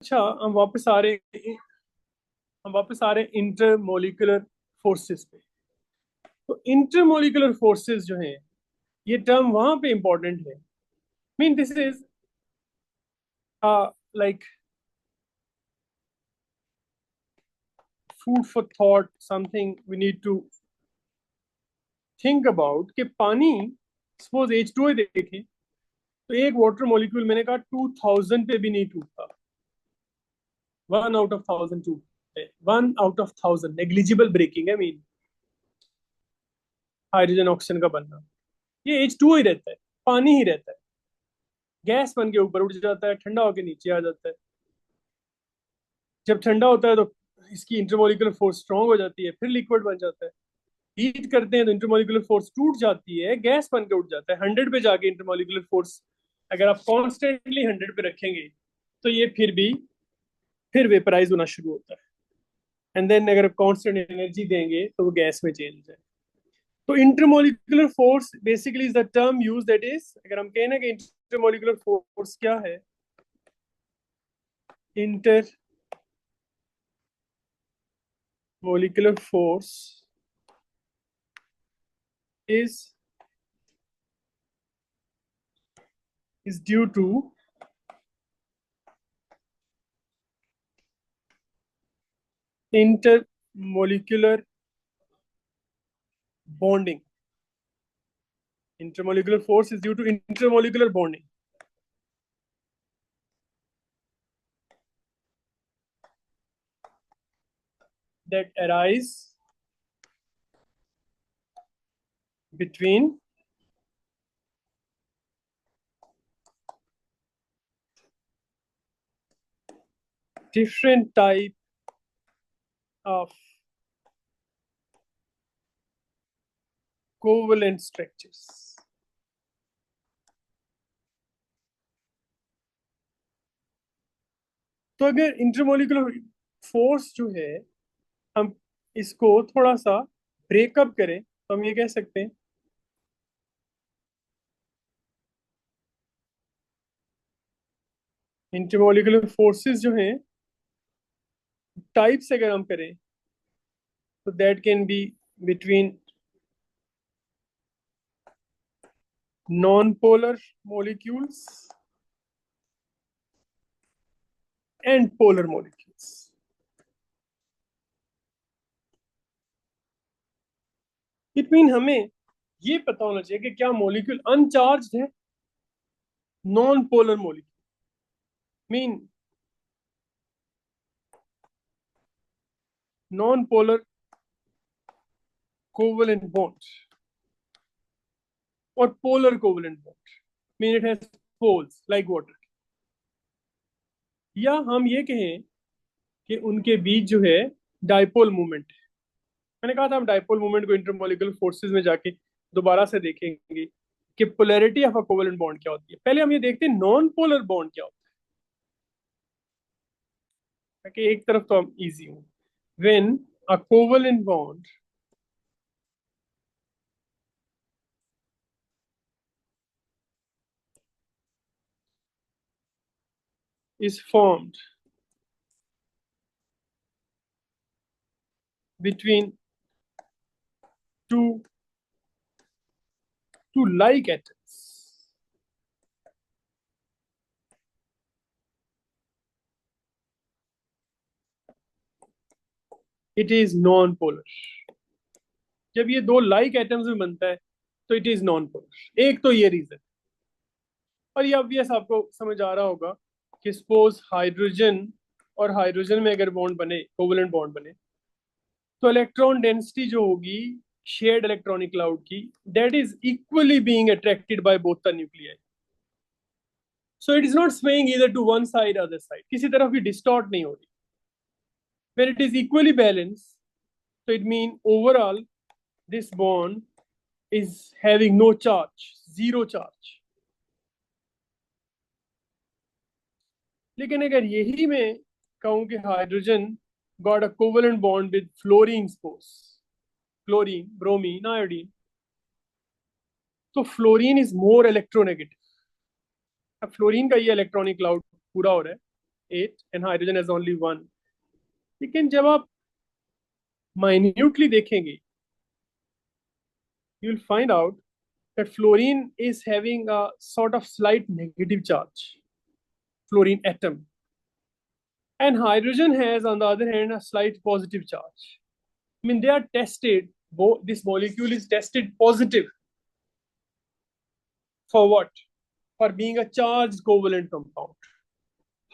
अच्छा, हम वापस आ रहे हैं इंटरमोलिकुलर फोर्सेस पे। तो इंटरमोलिकुलर फोर्सेस जो हैं, ये टर्म वहां पे इंपॉर्टेंट है। Mean this is like food for thought, something we need to think about कि पानी, सपोज H2O देखें, तो एक वाटर मॉलिक्यूल मैंने कहा 2000 पे भी नहीं टूटता। 1 आउट ऑफ 1000 टूटते हैं, 1 आउट ऑफ 1000 नेग्लिजिबल ब्रेकिंग है। मीन हाइड्रोजन ऑक्सीजन का बनना, ये H2O ही रहता है, पानी ही रहता है। गैस बन के ऊपर उठ जाता है, ठंडा होके नीचे आ जाता है। जब ठंडा होता है तो इसकी इंटरमोलिकुलर फोर्स स्ट्रांग हो जाती है, फिर लिक्विड बन जाता है। हीट करते हैं तो इंटरमोलिकुलर फोर्स टूट जाती है, गैस बन के उठ जाता है। 100 पे जाके इंटरमोलिकुलर फोर्स अगर आप कॉन्स्टेंटली 100 पे रखेंगे तो ये फिर वेपराइज होना शुरू होता है। एंड देन अगर कांस्टेंट एनर्जी देंगे तो वो गैस में चेंज हो जाए। तो intermolecular force basically is the term use that is, अगर हम कहें ना कि इंटरमोलिकुलर फोर्स क्या है, intermolecular force is is due to intermolecular bonding. Intermolecular force is due to intermolecular bonding that arise between different type of covalent structures. तो अगर intermolecular force जो है, हम इसको थोड़ा सा ब्रेकअप करें तो हम ये कह सकते हैं इंटरमोलिकुलर फोर्सेस जो हैं, टाइप्स अगर हम करें तो that can be between non polar molecules and polar molecules. It mean हमें ये पता होना चाहिए कि क्या मॉलिक्यूल अनचार्ज है, non polar molecule. Mean non polar covalent bond और polar covalent bond, mean it has poles like water. या हम ये कहें कि उनके बीच जो है डाइपोल मूवमेंट है। मैंने कहा था हम डाइपोल मूवमेंट को इंटरमोलिकुलर फोर्सेस में जाके दोबारा से देखेंगे कि polarity of a covalent bond क्या होती है। पहले हम ये देखते हैं नॉन पोलर बॉन्ड क्या होता है, कि एक तरफ तो हम इजी हूं। When a covalent bond is formed between two like atoms, it is non-polar। जब ये दो लाइक एटम्स में बनता है तो इट इज नॉन पोलर। एक तो ये रीजन, और ये ऑब्वियस आपको समझ आ रहा होगा कि सपोज हाइड्रोजन और हाइड्रोजन में अगर बॉन्ड बने, कोवलेंट बॉन्ड बने, तो इलेक्ट्रॉन डेंसिटी जो होगी शेयर्ड इलेक्ट्रॉनिक क्लाउड की, that is equally being attracted by both the nuclei. So it is not swaying either to one side other side, किसी तरफ भी डिस्टॉर्ट नहीं हो रही। when it is equally balanced, so it means overall this bond is having no charge, zero charge। लेकिन अगर यही मैं कहूं कि hydrogen got a covalent bond with fluorine, suppose chlorine, bromine, iodine, तो फ्लोरीन इज मोर इलेक्ट्रोनेगेटिव। अब fluorine का ये इलेक्ट्रॉनिक क्लाउड पूरा हो रहा है, 8 and hydrogen has only 1. लेकिन जब आप minutely देखेंगे, you'll find out that fluorine is having a sort of slight negative charge, fluorine atom, and hydrogen has on the other hand a slight positive charge. I mean, they are tested, this molecule is tested positive for what? For being a charged covalent compound.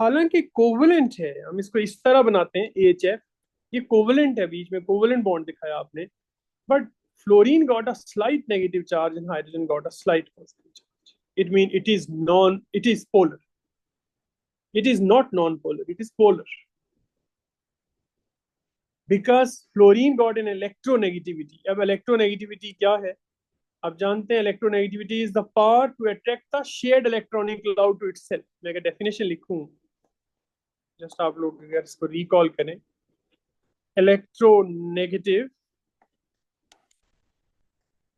हालांकि covalent है, हम इसको इस तरह बनाते हैं AHF, ये covalent है, बीच में कोवलेंट बॉन्ड दिखाया आपने, but fluorine got a slight negative charge and hydrogen got a slight positive charge. It means it is polar. It is not non-polar, it is polar. Because fluorine got an electronegativity. अब electronegativity क्या है? आप जानते हैं electronegativity is the power to attract the shared electronic cloud to itself. मैं अगर definition लिखूं, just आप लोग अगर इसको recall करें, electronegative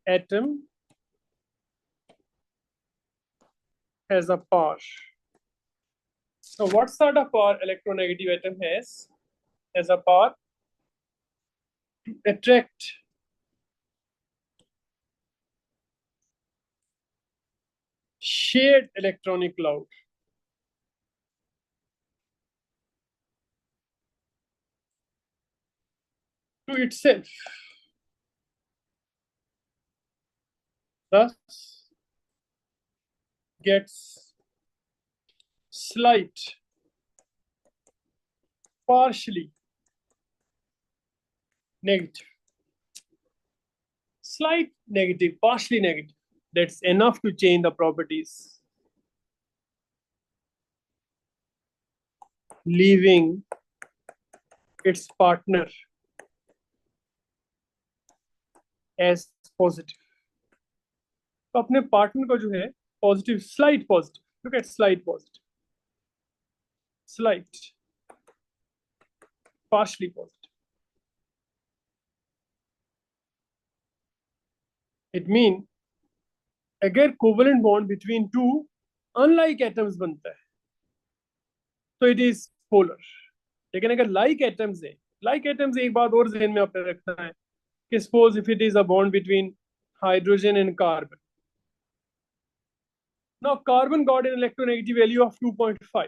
atom has a power. So what sort of power electronegative atom has? Has a power to attract shared electronic cloud to itself. Thus gets slight, partially negative. Slight negative, partially negative. That's enough to change the properties, leaving its partner as positive. तो अपने partner को जो है positive, slight positive, look at slight positive, slight partially positive. It mean अगर covalent bond between two unlike atoms बनता है तो it is polar. लेकिन अगर लाइक एटम्स है, लाइक एटम्स एक बात और ध्यान में आपने रखना है कि suppose if it is a bond between hydrogen and carbon. Now carbon got an electronegative value of 2.5.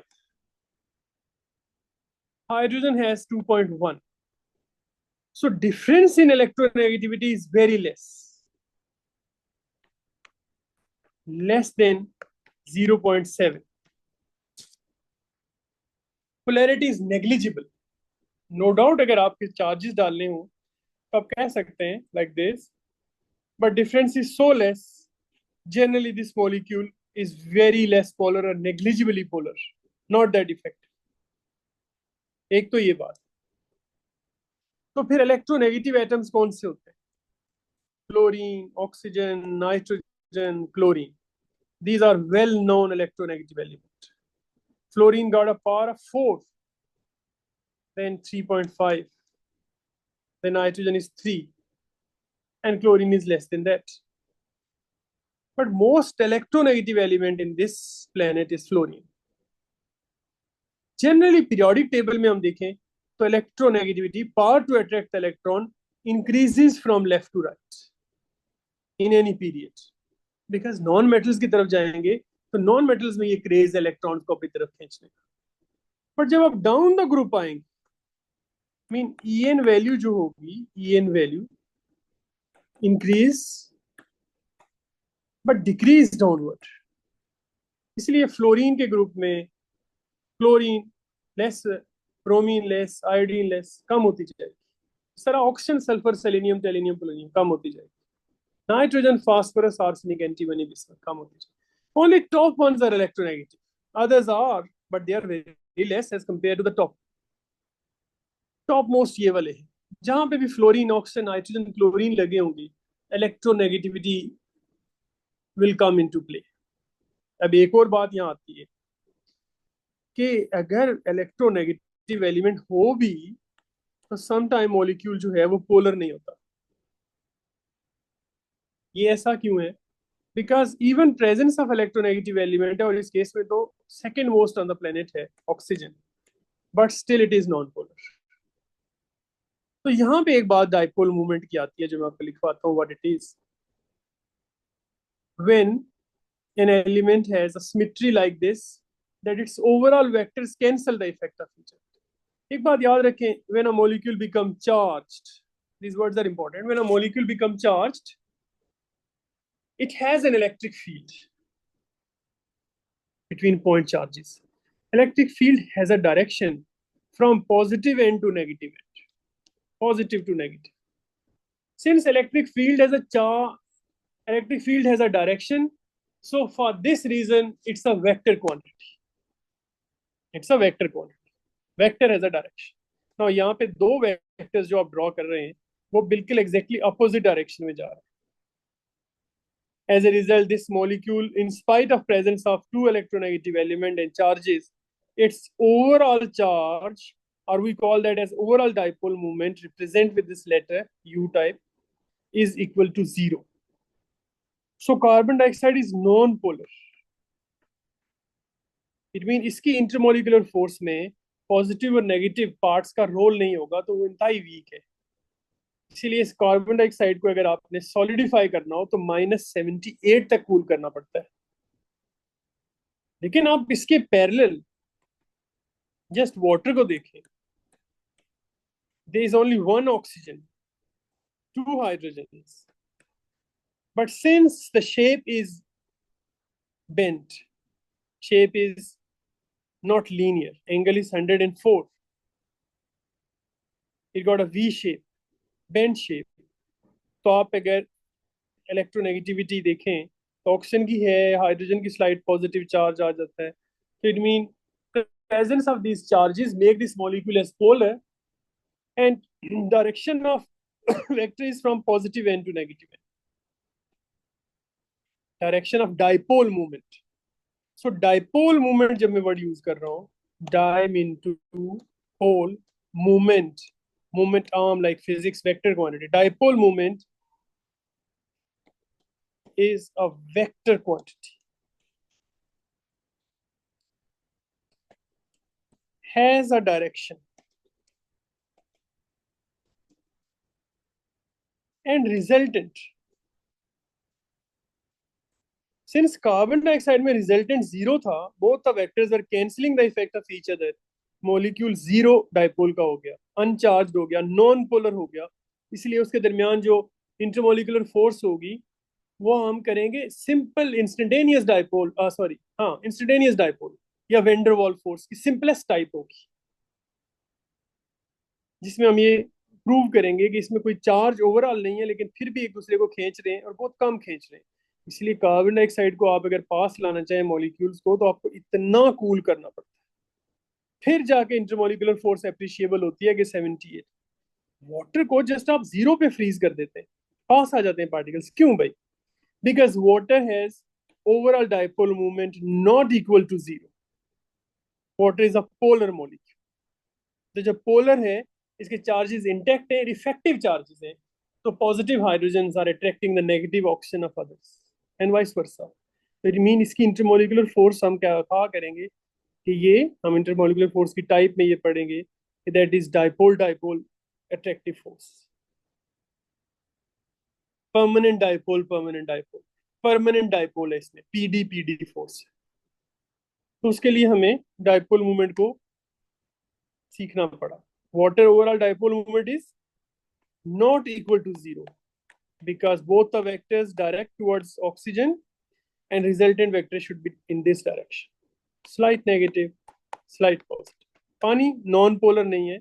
Hydrogen has 2.1. So difference in electronegativity is very less. Less than 0.7. Polarity is negligible. No doubt अगर आपके charges डालने हो तो आप कह सकते हैं like this. But difference is so less. Generally this molecule is very less polar or negligibly polar. Not that effective. एक तो ये बात. तो फिर इलेक्ट्रोनेगेटिव एटम्स कौन से होते हैं? Fluorine, oxygen, nitrogen, chlorine. These are well known electronegative elements. Fluorine got a power of 4, then 3.5, then nitrogen is 3, and chlorine is less than that. But most electronegative element in this planet is fluorine. Generally periodic table में हम देखें तो electronegativity, power to attract the electron, increases from left to right in any period. Because non metals की तरफ जाएंगे तो non metals में ये क्रेज इलेक्ट्रॉन को अपनी तरफ खींचने का. पर जब आप डाउन द ग्रुप आएंगे, मीन EN वैल्यू जो होगी, EN value increase but decrease downward. इसलिए फ्लोरीन के ग्रुप में chlorine less, bromine less, iodine less, कम होती जाएगी. इस तरह oxygen, sulphur, selenium, tellurium, polonium कम होती जाएगी. Nitrogen, phosphorus, arsenic, antimony, bismuth कम होती जाएगी. Only top ones are electronegative. Others are, but they are very less as compared to the top. Top most ये वाले हैं. जहां पे भी फ्लोरीन, ऑक्सीजन, नाइट्रोजन, क्लोरीन लगे होंगे, electronegativity will come into play. अब एक और बात यहाँ आती है कि अगर इलेक्ट्रोनेगेटिव एलिमेंट हो भी तो सम टाइम मॉलिक्यूल जो है वो पोलर नहीं होता. ये ऐसा क्यों है? Because even presence of electronegative element है, और इस केस में तो second most on the planet है oxygen. But still it is non polar. तो यहाँ पे एक बात डाइपोल मूवमेंट की आती है जो मैं आपको लिखवाता हूँ what it is. When an element has a symmetry like this, that its overall vectors cancel the effect of each other. एक बात याद रखें, when a molecule become charged, these words are important, when a molecule become charged, it has an electric field between point charges. Electric field has a direction from positive end to negative end, positive to negative. Since electric field has a direction, so for this reason it's a vector quantity. It's a vector quantity. Vector has a direction. Now यहाँ पे दो vectors जो आप draw कर रहे हैं वो बिल्कुल एग्जैक्टली अपोजिट डायरेक्शन में जा रहे हैं। As a result this molecule in spite of presence of two electronegative element and charges, its overall charge, or we call that as overall dipole moment, represent with this letter U type, is equal to 0. So carbon dioxide is non-polar. It means इसकी intermolecular force में positive और negative parts का role नहीं होगा, तो वो इंतहाई week है। इसीलिए इस कार्बन डाइऑक्साइड को अगर आपने सॉलिडिफाई करना हो तो -78 तक कूल करना पड़ता है। लेकिन आप इसके पैरेलल जस्ट वाटर को देखें, there is only one oxygen, two hydrogens, but since the shape is bent, shape is not linear, angle is 104, it got a V shape, bent shape. तो आप अगर इलेक्ट्रोनेगेटिविटी देखें तो ऑक्सीजन की है, hydrogen की स्लाइड पॉजिटिव चार्ज आ जाता है, तो it mean presence of these charges make this molecule as polar, and direction of vector is from positive end to negative end. Direction of dipole moment. So dipole moment जब मैं word use कर रहा हूँ, di into pole, moment arm like physics vector quantity. Dipole moment is a vector quantity, has a direction, and resultant. Since carbon dioxide में resultant zero था, both the vectors were cancelling the effect of each other. Molecule zero dipole का हो गया, uncharged हो गया, non polar हो गया, इसलिए उसके दरमियान जो intermolecular force होगी वो हम करेंगे सिंपल इंस्टेंटेनियस डाइपोल, सॉरी हाँ इंस्टेंटेनियस डाइपोल या वेंडर वॉल फोर्स की सिंपलेस्ट टाइप होगी, जिसमें हम ये प्रूव करेंगे कि इसमें कोई चार्ज ओवरऑल नहीं है लेकिन फिर भी एक दूसरे को खींच रहे हैं और बहुत कम खींच रहे हैं। इसलिए कार्बन डाइऑक्साइड को आप अगर पास लाना चाहें मॉलिक्यूल्स को तो आपको इतना कूल करना पड़ता है, फिर जाके इंटरमोलिकुलर फोर्स एप्रिशिएबल होती है कि 78। वाटर को जस्ट आप जीरो पे फ्रीज कर देते हैं, पास आ जाते हैं पार्टिकल्स। क्यों भाई? Because water has overall dipole movement not equal to zero. Water is a polar molecule, तो जब पोलर है इसके चार्जेस इंटैक्ट है, रिफ्रैक्टिव चार्जेस हैं, तो positive hydrogen are attracting the negative oxygen of others and vice versa. तो it mean इसकी intermolecular force हम क्या कहा करेंगे कि ये हम इंटरमोलिकुलर फोर्स की टाइप में ये पढ़ेंगे कि that is dipole dipole attractive force, permanent dipole permanent dipole, permanent dipole है इसमें, पीडी पीडी फोर्स। तो उसके लिए हमें डाइपोल मूवमेंट को सीखना पड़ा। Water overall dipole movement is not equal to zero because both the vectors direct towards oxygen and resultant vector should be in this direction, slight negative, slight positive. पानी non polar नहीं है,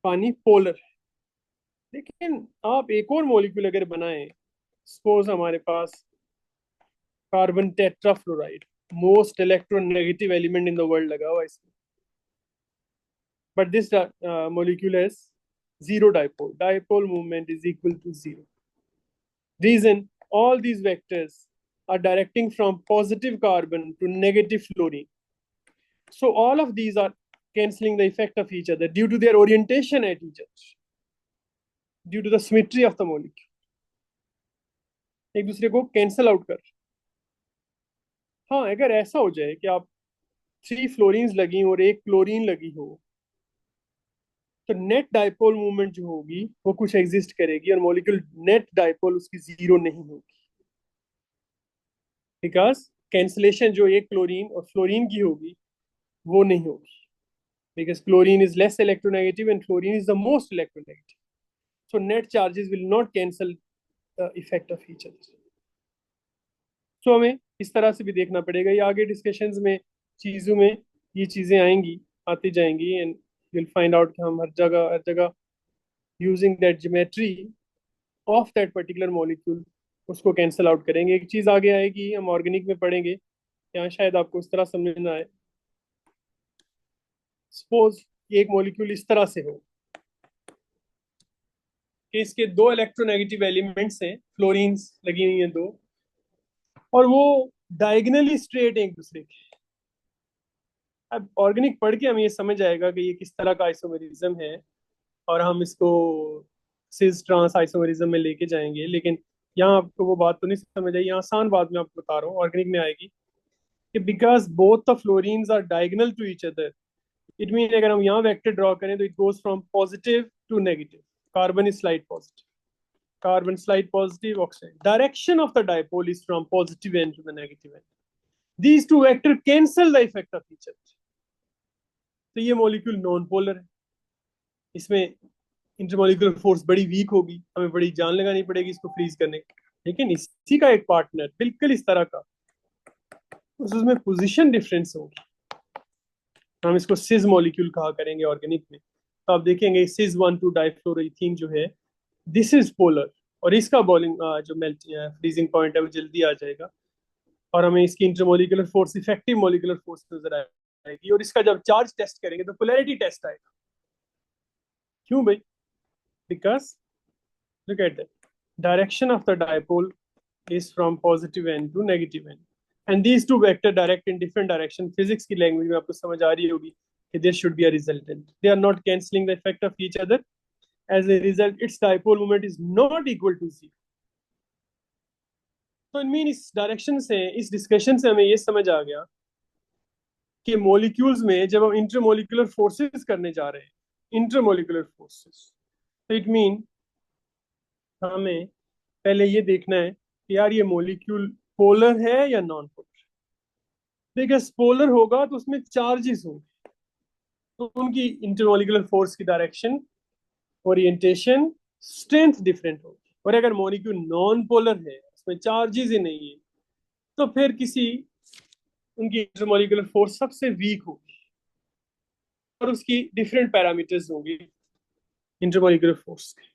पानी polar है। लेकिन आप एक और molecule अगर बनाएं, सपोज हमारे पास carbon tetrafluoride, most electronegative element in the world लगा हुआ इसमें, but this molecule has zero dipole, dipole moment is equal to zero. Reason, all these vectors are directing from positive carbon to negative fluorine, so all of these are cancelling the effect of each other due to their orientation at each other, due to the symmetry of the molecule, एक दूसरे को cancel out कर। हाँ, अगर ऐसा हो जाए कि आप 3 फ्लोरीन्स लगी और एक क्लोरीन लगी हो तो नेट डाइपोल मूवमेंट जो होगी वो कुछ एग्जिस्ट करेगी, और मॉलिक्यूल नेट डाइपोल उसकी जीरो नहीं होगी, बिकॉज कैंसलेशन जो एक क्लोरीन और फ्लोरीन की होगी वो नहीं होगी, because chlorine is less electronegative and fluorine is the most electronegative. So net charges will not cancel the effect of each other. So हमें इस तरह से भी देखना पड़ेगा, ये आगे डिस्कशंस में चीज़ों में ये चीज़ें आएंगी, आती जाएंगी, एंड you'll find out कि हम हर जगह using that geometry of that particular molecule उसको कैंसिल आउट करेंगे। एक चीज़ आगे आएगी, हम ऑर्गेनिक में पढ़ेंगे, यहाँ शायद आपको उस तरह समझ ना आए। सपोज एक मॉलिक्यूल इस तरह से हो कि इसके दो इलेक्ट्रोनेगेटिव एलिमेंट्स हैं, फ्लोरीन्स लगी हुई हैं दो, और वो डायगनली स्ट्रेट एक दूसरे के। अब ऑर्गेनिक पढ़ के हमें ये समझ आएगा कि ये किस तरह का आइसोमेरिज्म है, और हम इसको सिस ट्रांस आइसोमेरिज्म में लेके जाएंगे। लेकिन यहाँ आपको वो बात तो नहीं समझ आई, यहाँ आसान बात मैं आपको बता रहा हूँ, ऑर्गेनिक में आएगी कि because both the fluorines are diagonal to each other, it mean अगर हम यहाँ वेक्टर ड्रॉ करें तो it goes from positive to negative, carbon is slide positive, carbon slide positive, oxide. Direction of the dipole is from positive end to the negative end. These two vectors cancel the effect of each other. तो ये molecule non polar है, इसमें intermolecular force बड़ी week होगी, हमें बड़ी जान लगानी पड़ेगी इसको फ्रीज करने की। लेकिन इसी का एक पार्टनर बिल्कुल इस तरह का, उसमें पोजीशन डिफरेंस होगी, हम इसको सिस मॉलिक्यूल कहा करेंगे ऑर्गेनिक में। तो आप देखेंगे सिस 1,2 डाइफ्लोरोइथीन जो है, दिस इज पोलर, और इसका बॉइलिंग जो मेल्ट फ्रीजिंग पॉइंट है वो जल्दी आ जाएगा, और हमें इसकी intermolecular force, effective molecular force नजर आएगी, और इसका जब चार्ज टेस्ट करेंगे तो पोलैरिटी टेस्ट आएगा। क्यों भाई? Because look at that, direction of the dipole is from positive end to negative end, and these two vector direct in different direction। Physics की लैंग्वेज में आपको समझ आ रही होगी कि there should be a resultant, they are not cancelling the effect of each other, as a result its dipole moment is not equal to zero। तो mean इस direction से, इस डिस्कशन से हमें ये समझ आ गया कि मॉलिक्यूल्स में जब हम इंटरमोलिकुलर फोर्सेस करने जा रहे हैं, इंटरमोलिकुलर फोर्सेस, तो इट मीन हमें पहले ये देखना है कि यार ये मॉलिक्यूल पोलर है या नॉन पोलर। देखिए पोलर होगा तो उसमें चार्जेस होंगे, तो उनकी इंटरमोलिकुलर फोर्स की डायरेक्शन, ओरिएंटेशन, स्ट्रेंथ डिफरेंट होगी। और अगर मॉलिक्यूल नॉन पोलर है, उसमें चार्जेस ही नहीं है, तो फिर किसी उनकी इंटरमोलिकुलर फोर्स सबसे वीक होगी, और उसकी डिफरेंट पैरामीटर्स होंगे इंटरमोलिकुलर फोर्स के।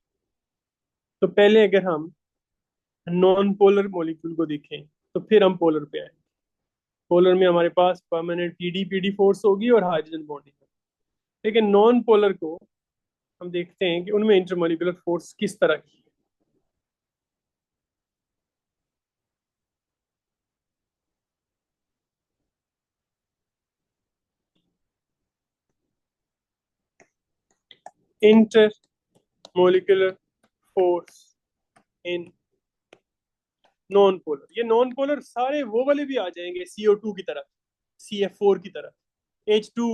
तो पहले अगर हम नॉन पोलर मॉलिक्यूल को देखें तो फिर हम पोलर पे आए। पोलर में हमारे पास परमानेंट पीडी पीडी फोर्स होगी और हाइड्रोजन बॉन्डिंग। लेकिन नॉन पोलर को हम देखते हैं कि उनमें इंटरमोलिकुलर फोर्स किस तरह की है। Intermolecular force in non polar, ये नॉन पोलर सारे वो वाले भी आ जाएंगे, CO2 की तरह, CF4 की तरह, H2,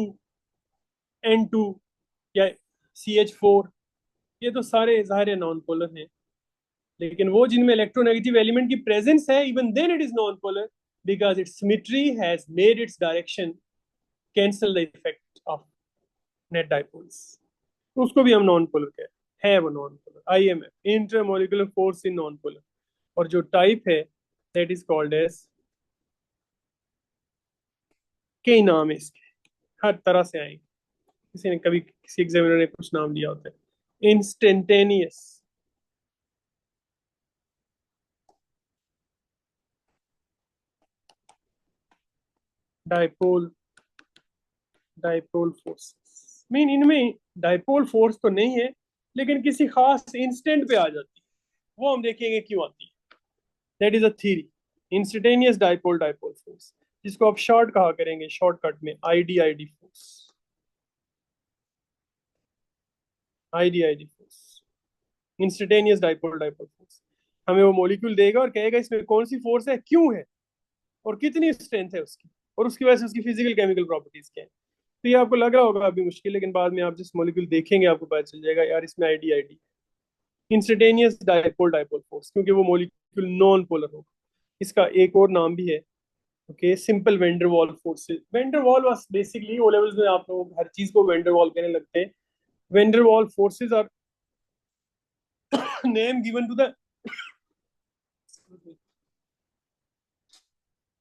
N2 या CH4, ये तो सारे ज़ाहिर है नॉन पोलर हैं। लेकिन वो जिनमें इलेक्ट्रोनेगेटिव एलिमेंट की प्रेजेंस है, even then it is non polar, because its symmetry has made its direction cancel the effect of net dipoles, उसको भी हम नॉन पोलर कहते हैं, है वो non polar. IMF, intermolecular force in non polar, और जो टाइप है दैट इज कॉल्ड एज, कई नाम है इसके, हर तरह से आएंगे, किसी ने कभी किसी एग्जामिनर ने कुछ नाम दिया होता है। Instantaneous dipole, dipole force mean इनमें डाइपोल फोर्स तो नहीं है, लेकिन किसी खास इंस्टेंट पे आ जाती है, वो हम देखेंगे क्यों आती है। That is a theory, instantaneous dipole dipole force, जिसको आप शॉर्ट कहा करेंगे, शॉर्टकट में IDID force, IDID force, instantaneous dipole dipole force. हमें वो मॉलिक्यूल देगा और कहेगा इसमें कौन सी फोर्स है, क्यों है, और कितनी स्ट्रेंथ है उसकी, और उसकी वजह से उसकी फिजिकल केमिकल प्रॉपर्टीज क्या है। तो ये आपको लग रहा होगा अभी मुश्किल, लेकिन बाद में आप जिस मॉलिक्यूल देखेंगे आपको पता चल जाएगा यार इसमें ID ID, instantaneous dipole dipole force, क्योंकि वो मॉलिक्यूल नॉन पोलर होगा। इसका एक और नाम भी है, okay, simple van der Waals forces. Van der Waals was basically O levels में आप लोग हर चीज को वेंडर वॉल कहने लगते हैं। Van der Waals forces are name given to the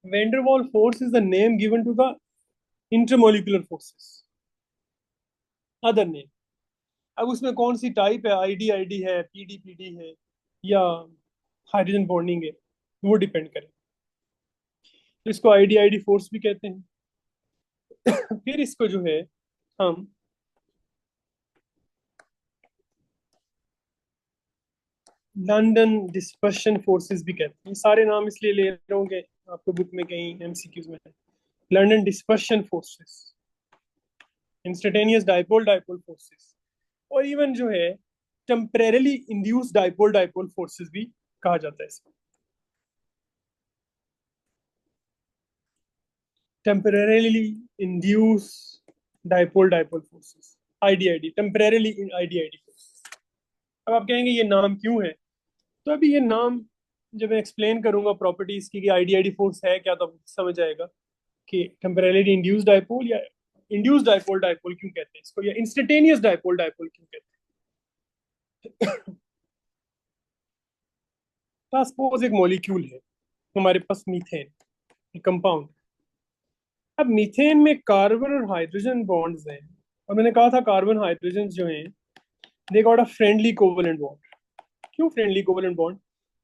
van der Waals force is the name given to the intermolecular forces, other name. अब उसमें कौन सी टाइप है, आईडी आईडी है, पीडी पीडी है, या हाइड्रोजन बॉन्डिंग है, वो डिपेंड करे। तो इसको आईडी आईडी फोर्स भी कहते हैं। फिर इसको जो है हम लंदन डिस्पर्शन फोर्सेस भी कहते हैं। ये सारे नाम इसलिए ले रहे होंगे आपको बुक में कहीं एमसीक्यूज में है। London dispersion forces, instantaneous dipole dipole forces, और इवन जो है temporarily induce dipole dipole forces भी कहा जाता है इसको। Temporarily induce dipole dipole forces, IDID, temporarily IDID forces. अब आप कहेंगे ये नाम क्यों है, तो अभी ये नाम जब मैं एक्सप्लेन करूंगा प्रॉपर्टीज की कि आईडीआईडी फोर्स है क्या, तो आपको समझ आएगा कि टेम्परेरली इंड्यूस डाइपोल या इंड्यूस डाइपोल डाइपोल क्यों कहते हैं इसको, या इंस्टेंटेनियस डाइपोल डाइपोल क्यों कहते हैं। सपोज एक मॉलिक्यूल है हमारे पास, मीथेन कंपाउंड। अब मीथेन में कार्बन और हाइड्रोजन बॉन्ड्स हैं, और मैंने कहा था कार्बन हाइड्रोजन जो हैं they got a friendly covalent bond. क्यों friendly covalent bond?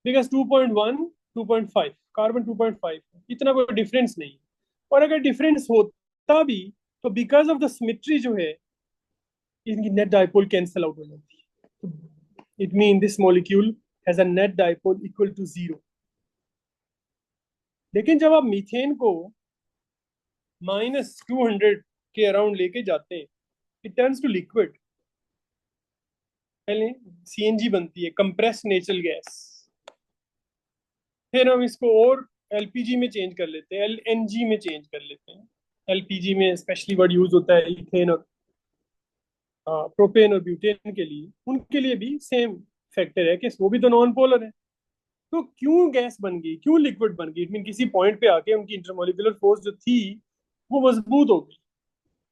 Because 2.1 2.5, carbon 2.5, इतना कोई डिफरेंस नहीं। और अगर डिफरेंस होता भी तो बिकॉज ऑफ द सिमेट्री जो है इनकी नेट डाइपोल कैंसिल आउट हो जाती है। It mean this molecule has a net dipole equal to 0। लेकिन जब आप मीथेन को -200 के अराउंड लेके जाते हैं, इट टर्न्स टू लिक्विड। पहले सीएनजी बनती है, कंप्रेस नेचुरल गैस, फिर हम इसको और एलपीजी में चेंज कर लेते हैं, एलएनजी में चेंज कर लेते हैं। एलपीजी में स्पेशली वर्ड यूज होता है इथेन और प्रोपेन और ब्यूटेन के लिए, उनके लिए भी सेम फैक्टर है कि वो भी तो नॉन पोलर है। तो क्यों गैस बन गई, क्यों लिक्विड बन गई? इट मीन किसी पॉइंट पे आके उनकी इंटरमोलिकुलर फोर्स जो थी वो मजबूत हो गई।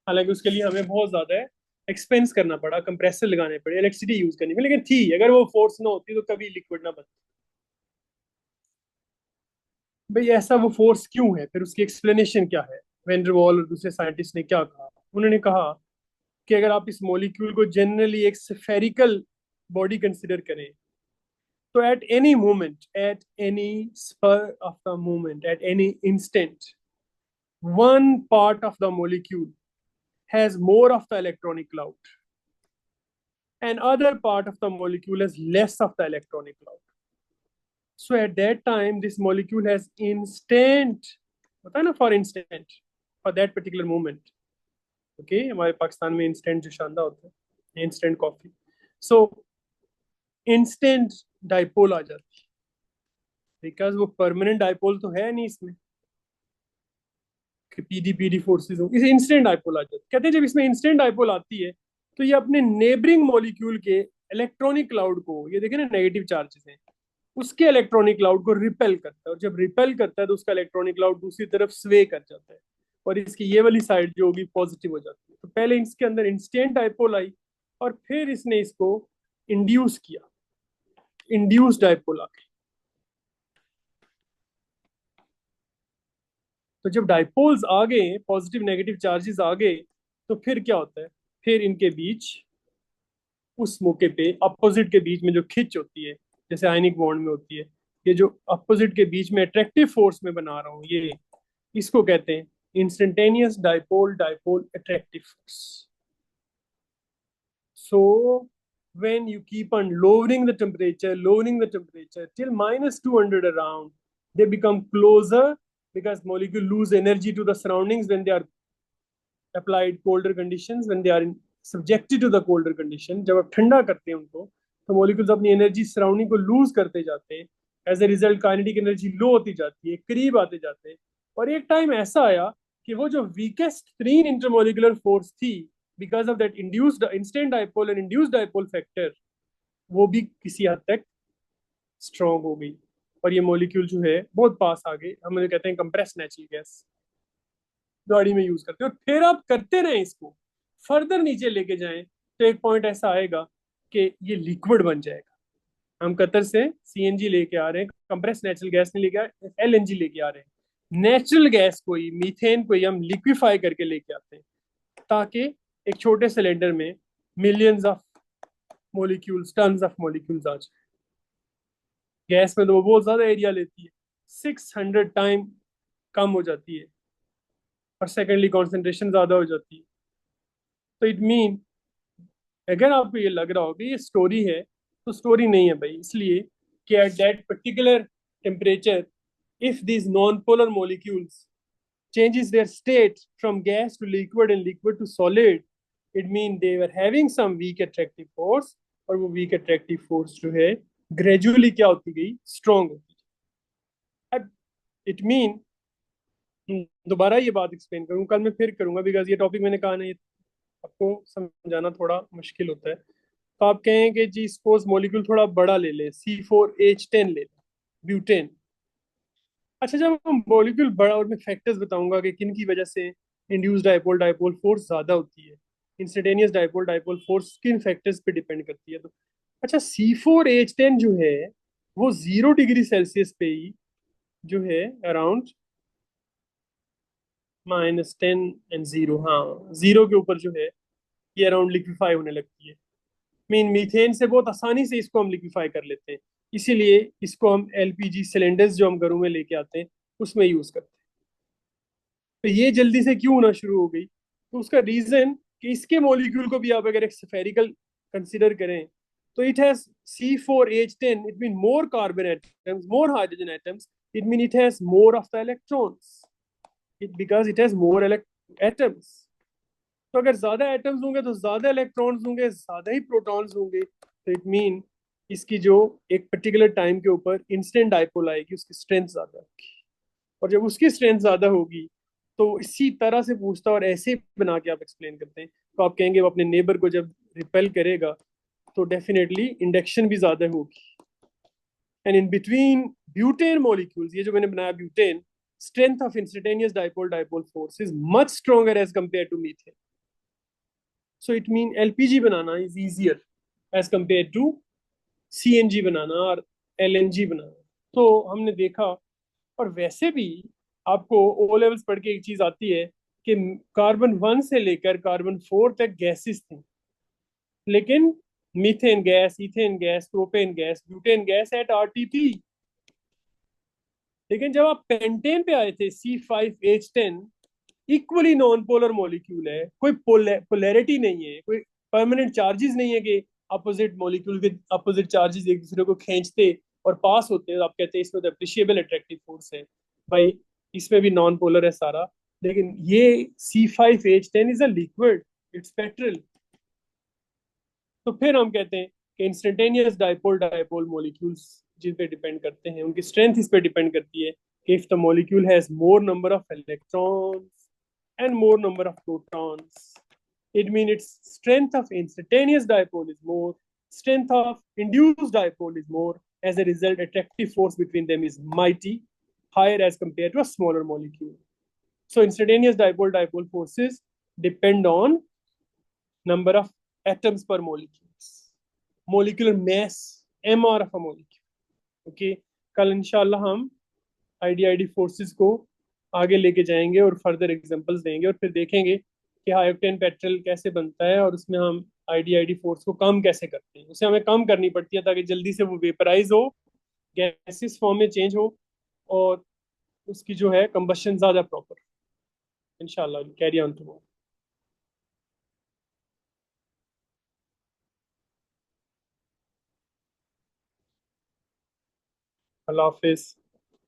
हालांकि उसके लिए हमें बहुत ज्यादा एक्सपेंस करना पड़ा, कंप्रेसर लगाने पड़े, इलेक्ट्रिसिटी यूज करनी पड़ी, लेकिन थी। अगर वो फोर्स ना होती तो कभी लिक्विड ना बनती। भाई ऐसा वो फोर्स क्यों है, फिर उसकी एक्सप्लेनेशन क्या है? वेन डर वाल और दूसरे साइंटिस्ट ने क्या कहा? उन्होंने कहा कि अगर आप इस मॉलिक्यूल को जनरली एक स्फेरिकल बॉडी कंसिडर करें, तो at any spur of the moment, at any instant, one part of the molecule has more of the electronic cloud and other part of the molecule has less of the electronic cloud. So at that time this molecule has instant, पता है ना, for instant, for that particular moment, okay, हमारे पाकिस्तान में instant जो शानदार होता है, instant coffee, सो instant dipole आ जाती है, बिकॉज वो परमानेंट डाइपोल तो है नहीं इसमें कि पीडी पीडी फोर्सेस हो, इसे इंस्टेंट डाइपोल आ जाती है। कहते हैं जब इसमें इंस्टेंट डाइपोल आती है तो ये अपने नेबरिंग मॉलिक्यूल के इलेक्ट्रॉनिक क्लाउड को, ये देखें ना नेगेटिव चार्जेस हैं, उसके इलेक्ट्रॉनिक क्लाउड को रिपेल करता है, और जब रिपेल करता है तो उसका इलेक्ट्रॉनिक क्लाउड दूसरी तरफ स्वे कर जाता है, और इसकी ये वाली साइड जो होगी पॉजिटिव हो जाती है। तो पहले इसके अंदर इंस्टेंट डाइपोल आई, और फिर इसने इसको इंड्यूस किया, इंड्यूस डाइपोल आ गई। तो जब डाइपोल्स आ गए, पॉजिटिव नेगेटिव चार्जेस आ गए, तो फिर क्या होता है? फिर इनके बीच उस मौके पे अपोजिट के बीच में जो खिंच होती है, जैसे आयनिक बॉन्ड में होती है, ये जो अपोजिट के बीच में अट्रैक्टिव फोर्स में बना रहा हूँ, ये इसको कहते हैं instantaneous dipole dipole attractive force. So when you keep on lowering the temperature till -200 around, they become closer because molecule lose energy to the surroundings when they are applied colder conditions, when they are subjected to the colder condition। जब आप ठंडा करते हैं उनको तो molecules अपनी energy surrounding को loose करते जाते हैं, as a result kinetic energy low होती जाती है, करीब आते जाते हैं। और एक टाइम ऐसा आया कि वो जो वीकेस्ट तीन इंटरमोलिकुलर फोर्स थी, because of that induced instant dipole and induced dipole factor, वो भी किसी हद तक स्ट्रॉन्ग हो गई, और ये मॉलिक्यूल जो है बहुत पास आ गए। हम उन्हें कहते हैं कंप्रेस नेचुरल गैस, गाड़ी में यूज करते हैं। और फिर आप करते रहें इसको, फर्दर नीचे लेके जाएं, तो एक पॉइंट ऐसा आएगा कि ये लिक्विड बन जाएगा। हम कतर से सीएनजी लेके आ रहे हैं, कंप्रेस नेचुरल गैस नहीं लेके आ रहे, एलएनजी लेके आ रहे हैं। नेचुरल गैस को ही, मीथेन को ही हम लिक्विफाई करके लेके आते हैं, ताकि एक छोटे सिलेंडर में millions of molecules, tons of molecules आ जाए। गैस में तो वो बहुत ज्यादा एरिया लेती है, 600 टाइम कम हो जाती है, और सेकेंडली कॉन्सेंट्रेशन ज्यादा हो जाती है। तो इट मीन, अगर आपको ये लग रहा हो कि ये स्टोरी है, तो स्टोरी नहीं है भाई। इसलिए कि at that particular temperature, if these non-polar molecules changes their state from gas to liquid and liquid to solid, it means they were having some weak attractive force, और वो weak attractive force जो है gradually क्या होती गई, strong होती गई। अब it mean, दोबारा ये बात एक्सप्लेन करूँ, कल मैं फिर करूंगा, बिकॉज ये टॉपिक मैंने कहा नहीं, आपको समझाना थोड़ा मुश्किल होता है। तो आप कहें कि जी सपोज मॉलिक्यूल थोड़ा बड़ा ले लें, C4H10 ले लें, ब्यूटेन। अच्छा, जब हम मॉलिक्यूल बड़ा, और मैं फैक्टर्स बताऊंगा कि किन की वजह से इंड्यूस्ड डाइपोल डाइपोल फोर्स ज्यादा होती है, इंस्टेंटेनियस डाइपोल डाइपोल फोर्स किन फैक्टर्स पे डिपेंड करती है। तो अच्छा, C4H10 जो है वो 0 डिग्री सेल्सियस पे ही जो है अराउंड -10 and 0, हाँ 0 के ऊपर जो है ये अराउंड लिक्विफाई होने लगती है। मीन मीथेन से बहुत आसानी से इसको हम लिक्विफाई कर लेते हैं, इसीलिए इसको हम एलपीजी सिलेंडर्स जो हम घरों में लेके आते हैं उसमें यूज करते हैं। तो ये जल्दी से क्यों होना शुरू हो गई, तो उसका रीजन कि इसके मॉलिक्यूल को भी आप अगर एक स्फेरिकल कंसिडर करें, तो it has C4H10, it mean more carbon atoms, more hydrogen atoms, it mean it has more of the electrons, it because it has more atoms. तो अगर ज्यादा एटम्स होंगे तो ज्यादा इलेक्ट्रॉन्स होंगे, ज्यादा ही प्रोटॉन्स होंगे, तो इट मीन इसकी जो एक पर्टिकुलर टाइम के ऊपर इंस्टेंट डाइपोल आएगी, उसकी स्ट्रेंथ ज्यादा होगी। और जब उसकी स्ट्रेंथ ज्यादा होगी, तो इसी तरह से पूछता और ऐसे ही बना के आप एक्सप्लेन करते हैं, तो आप कहेंगे वो अपने नेबर को जब रिपेल करेगा, तो डेफिनेटली इंडक्शन भी ज्यादा होगी। And in between butane molecules, ये जो मैंने बनाया butane, strength of instantaneous dipole dipole force is much stronger as compare to methane. So it mean LPG बनाना is easier as compare to CNG बनाना और एलएनजी बनाना। तो हमने देखा, और वैसे भी आपको ओ लेवल्स पढ़ के एक चीज आती है कि कार्बन 1 से लेकर कार्बन 4 तक गैसेस थी, लेकिन methane gas, ethane gas, propane gas, butane gas at RTP. लेकिन जब आप पेंटेन पे आए थे, C5H10 equally non polar molecule है, कोई पोलैरिटी नहीं है, कोई परमानेंट चार्जेस नहीं है कि अपोजिट मॉलिक्यूल के अपोजिट चार्जेस एक दूसरे को खींचते और पास होते हैं, तो आप कहते हैं इसमें तो अप्रिशिएबल अट्रैक्टिव फोर्स है। भाई इसमें भी नॉन पोलर है सारा, लेकिन ये C5H10 is a liquid, it's petrol. तो फिर हम कहते हैं कि इंस्टेंटेनियस डाइपोल डाइपोल मॉलिक्यूल्स जिन पे डिपेंड करते हैं, उनकी स्ट्रेंथ इस पे डिपेंड करती है कि if the molecule has more number of electrons and more number of protons. It means its strength of instantaneous dipole is more, strength of induced dipole is more. As a result, attractive force between them is mighty higher as compared to a smaller molecule. So instantaneous dipole dipole forces depend on number of atoms per molecule, molecular mass, mr of a molecule. Okay, कल इंशाल्लाह हम ID forces को आगे लेके जाएंगे और further examples देंगे, और फिर देखेंगे कि हाई ऑक्टेन पेट्रोल कैसे बनता है, और उसमें हम आईडी फोर्स को कम कैसे करते हैं। उसे हमें कम करनी पड़ती है ताकि जल्दी से वो वेपराइज हो, गैसेस फॉर्म में चेंज हो, और उसकी जो है कंबशन ज्यादा प्रॉपर। इंशाल्लाह कैरी ऑन टू। अल्लाह हाफिज।